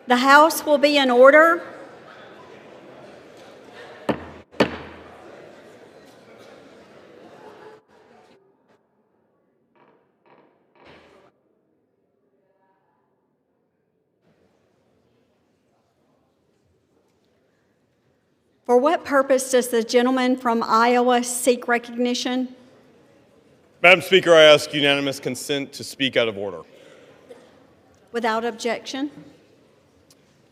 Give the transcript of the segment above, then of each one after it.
The House will be in order. For what purpose does the gentleman from Iowa seek recognition? Madam Speaker, I ask unanimous consent to speak out of order. Without objection.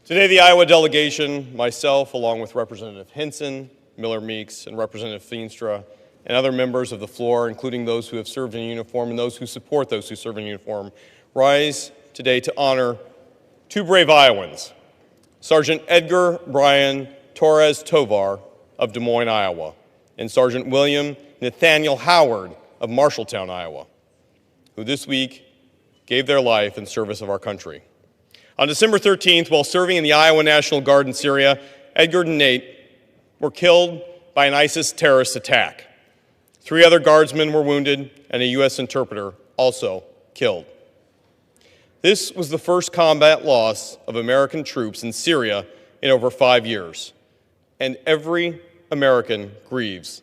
Today, the Iowa delegation, myself, along with Representative Hinson, Miller Meeks, and Representative Feenstra, and other members of the floor, including those who have served in uniform and those who support those who serve in uniform, rise today to honor two brave Iowans, Sergeant Edgar Brian Torres Tovar of Des Moines, Iowa, and Sergeant William Nathaniel Howard of Marshalltown, Iowa, who this week gave their life in service of our country. On December 13th, while serving in the Iowa National Guard in Syria, Edgar and Nate were killed by an ISIS terrorist attack. 3 other guardsmen were wounded, and a U.S. interpreter also killed. This was the first combat loss of American troops in Syria in over 5 years, and every American grieves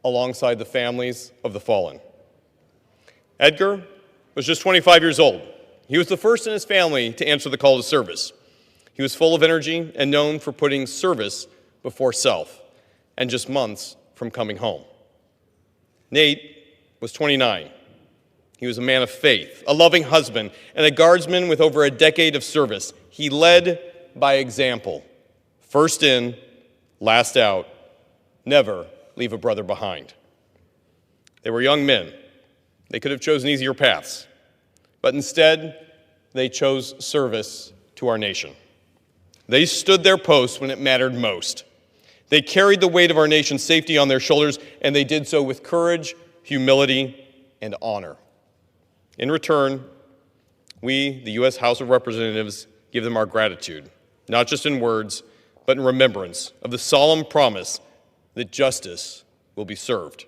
alongside the families of the fallen. Edgar was just 25 years old. He was the first in his family to answer the call to service. He was full of energy and known for putting service before self, and just months from coming home. Nate was 29. He was a man of faith, a loving husband, and a guardsman with over a decade of service. He led by example. First in, last out, never leave a brother behind. They were young men. They could have chosen easier paths, but instead, they chose service to our nation. They stood their post when it mattered most. They carried the weight of our nation's safety on their shoulders, and they did so with courage, humility, and honor. In return, we, the U.S. House of Representatives, give them our gratitude, not just in words, but in remembrance of the solemn promise that justice will be served.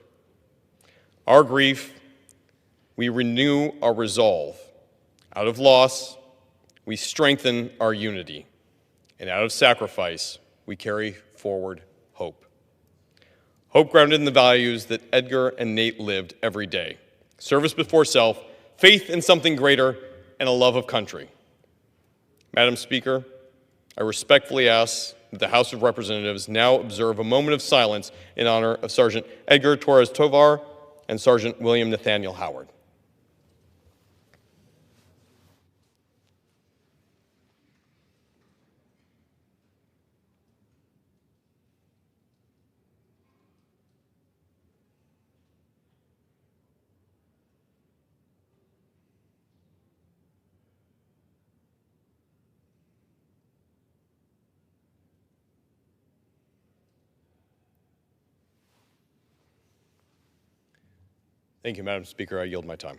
Our grief, we renew our resolve. Out of loss, we strengthen our unity. And out of sacrifice, we carry forward hope. Hope grounded in the values that Edgar and Nate lived every day. Service before self, faith in something greater, and a love of country. Madam Speaker, I respectfully ask that the House of Representatives now observe a moment of silence in honor of Sergeant Edgar Torres Tovar and Sergeant William Nathaniel Howard. Thank you, Madam Speaker. I yield my time.